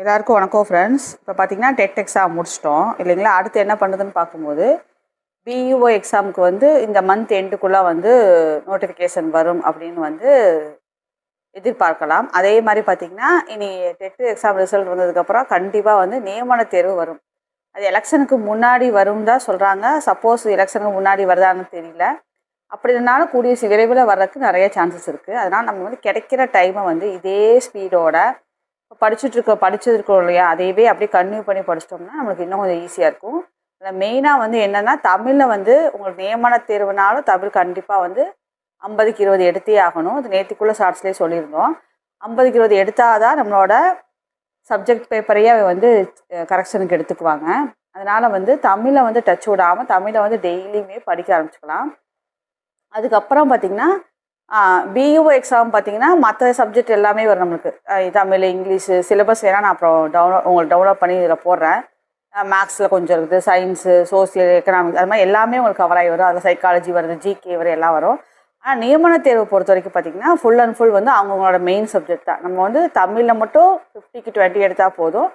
எல்லாருக்கும் வணக்கம் ஃப்ரெண்ட்ஸ். இப்போ பார்த்தீங்கன்னா டெட் எக்ஸாம் முடிச்சிட்டோம் இல்லைங்களா. அடுத்து என்ன பண்ணுறதுன்னு பார்க்கும்போது பிஇஓ எக்ஸாமுக்கு வந்து இந்த மந்த் எண்டுக்குள்ளே வந்து நோட்டிஃபிகேஷன் வரும் அப்படின்னு வந்து எதிர்பார்க்கலாம். அதே மாதிரி பார்த்திங்கன்னா இனி டெட் எக்ஸாம் ரிசல்ட் வந்ததுக்கப்புறம் கண்டிப்பாக வந்து நியமன தேர்வு வரும். அது எலெக்ஷனுக்கு முன்னாடி வரும் தான் சொல்கிறாங்க. சப்போஸ் எலெக்ஷனுக்கு முன்னாடி வருதான்னு தெரியல. அப்படி இருந்தாலும் கூடிய விரைவில் வர்றதுக்கு நிறைய சான்சஸ் இருக்குது. அதனால் நம்ம வந்து கிடைக்கிற டைமை வந்து இதே ஸ்பீடோட படிச்சிருக்கோம் இல்லையா, அதையவே அப்படியே கன்டினியூ பண்ணி படிச்சிட்டோம்னா நம்மளுக்கு இன்னும் கொஞ்சம் ஈஸியாக இருக்கும். அதில் மெயினாக வந்து என்னென்னா தமிழில் வந்து உங்களுக்கு நியமன தேர்வுனாலும் தமிழ் கண்டிப்பாக வந்து 50க்கு 20 எடுத்தே ஆகணும். அது நேற்றுக்குள்ளே ஷார்ட்ஸ்லேயே சொல்லியிருந்தோம். 50க்கு 20 எடுத்தால் தான் நம்மளோட சப்ஜெக்ட் பேப்பரையே வந்து கரெக்ஷனுக்கு எடுத்துக்குவாங்க. அதனால் வந்து தமிழை வந்து டச் விடாமல் தமிழை வந்து டெய்லியுமே படிக்க ஆரம்பிச்சுக்கலாம். அதுக்கப்புறம் பார்த்திங்கன்னா பிஇஓ எக்ஸாம் பார்த்திங்கன்னா மற்ற சப்ஜெக்ட் எல்லாமே வரும் நம்மளுக்கு. தமிழ், இங்கிலீஷு சிலபஸ் வேணால் நான் அப்புறம் உங்களுக்கு டவுன்லோட் பண்ணி இதில் போடுறேன். மேக்ஸில் கொஞ்சம் இருக்குது, சயின்ஸு, சோசியல், எக்கனாமிக்ஸ், அது மாதிரி எல்லாமே உங்களுக்கு கவர் ஆகி வரும். அதில் சைக்காலஜி வருது, ஜிகே வரும், எல்லாம் வரும். ஆனால் நியமன தேர்வு பொறுத்த வரைக்கும் பார்த்திங்கன்னா ஃபுல் அண்ட் ஃபுல் வந்து அவங்களோட மெயின் சப்ஜெக்ட் தான். நம்ம வந்து தமிழில் மட்டும் 50க்கு 20 எடுத்தால் போதும்.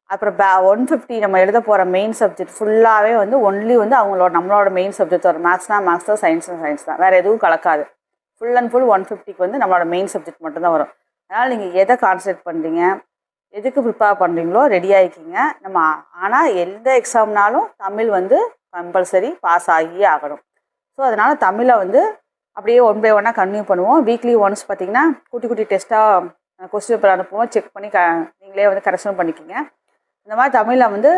அப்புறம் 150 நம்ம எழுத போகிற மெயின் சப்ஜெக்ட் ஃபுல்லாகவே வந்து ஒன்லி வந்து நம்மளோட மெயின் சப்ஜெக்ட் வரும். மேக்ஸ்னால் மேக்ஸ் தான், சயின்ஸ்னால் சயின்ஸ் தான், வேறு எதுவும் கலக்காது. ஃபுல் அண்ட் ஃபுல் 150க்கு வந்து நம்மளோட மெயின் சப்ஜெக்ட் மட்டும்தான் வரும். அதனால் நீங்கள் எதை கான்சன்ட்ரேட் பண்ணுறீங்க, எதுக்கு ப்ரிப்பேர் பண்ணுறீங்களோ ரெடி ஆகிக்கிங்க. ஆனால் எந்த எக்ஸாம்னாலும் தமிழ் வந்து கம்பல்சரி பாஸ் ஆகியே ஆகணும். ஸோ அதனால் தமிழை வந்து அப்படியே 1 by 1 கன்டினியூ பண்ணுவோம். வீக்லி ஒன்ஸ் பார்த்திங்கன்னா குட்டி குட்டி டெஸ்ட்டாக கொஸ்டின் பேப்பர் அனுப்புவோம். செக் பண்ணி நீங்களே வந்து கரெக்ஷன் பண்ணிக்கிங்க. இந்த மாதிரி தமிழில் வந்து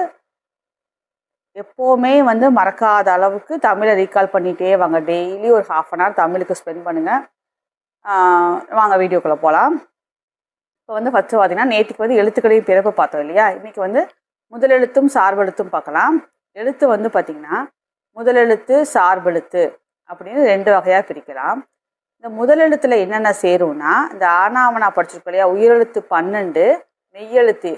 எப்போவுமே வந்து மறக்காத அளவுக்கு தமிழை ரீகால் பண்ணிகிட்டே வாங்க. டெய்லி ஒரு 1/2 an hour தமிழுக்கு ஸ்பெண்ட் பண்ணுங்கள். வாங்க வீடியோக்குள்ளே போகலாம். இப்போ வந்து ஃபஸ்ட்டு பார்த்திங்கன்னா நேற்றுக்கு வந்து எழுத்துக்களையும் பிறப்பு பார்த்தோம் இல்லையா. இன்றைக்கி வந்து முதலெழுத்தும் சார்பெழுத்தும் பார்க்கலாம். எழுத்து வந்து பார்த்திங்கன்னா முதலெழுத்து, சார்பெழுத்து அப்படின்னு 2 வகையாக பிரிக்கலாம். இந்த முதலெழுத்தில் என்னென்ன சேரும்னா இந்த ஆனாவனா படிச்சிருக்கோம் இல்லையா, உயிரெழுத்து 12, மெய்யெழுத்து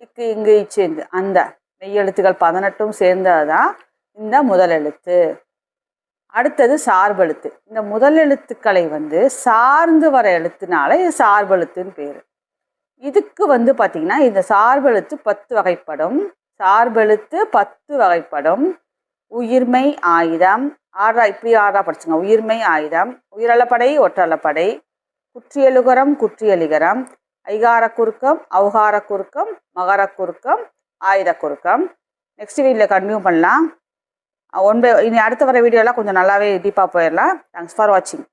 இக்கு, இங்கு, இச்சு, அந்த மெய்யெழுத்துக்கள் 18 சேர்ந்தது தான் இந்த முதலெழுத்து. அடுத்தது சார்பெழுத்து. இந்த முதலெழுத்துக்களை வந்து சார்ந்து வர எழுத்துனால இது சார்பெழுத்துன்னு பேர். இதுக்கு வந்து பார்த்திங்கன்னா இந்த சார்பெழுத்து 10 வகைப்படும். சார்பெழுத்து 10 வகைப்படும். உயிர்மெய் ஆயுதம், இப்படி ஆறா படிச்சுங்க. உயிர்மெய் ஆயுதம், உயிரளப்படை, ஒற்றளப்படை, குற்றியலுகரம், குற்றியலிகரம், ஐகார குறுக்கம், ஔகார குறுக்கம், மகர குறுக்கம், ஆயுத குறுக்கம். நெக்ஸ்ட் வீடியோவில் கண்டினியூ பண்ணலாம். இனி அடுத்த வர வீடியோலாம் கொஞ்சம் நல்லாவே டீப்பாக போயிடலாம். தேங்க்ஸ் ஃபார் வாட்சிங்.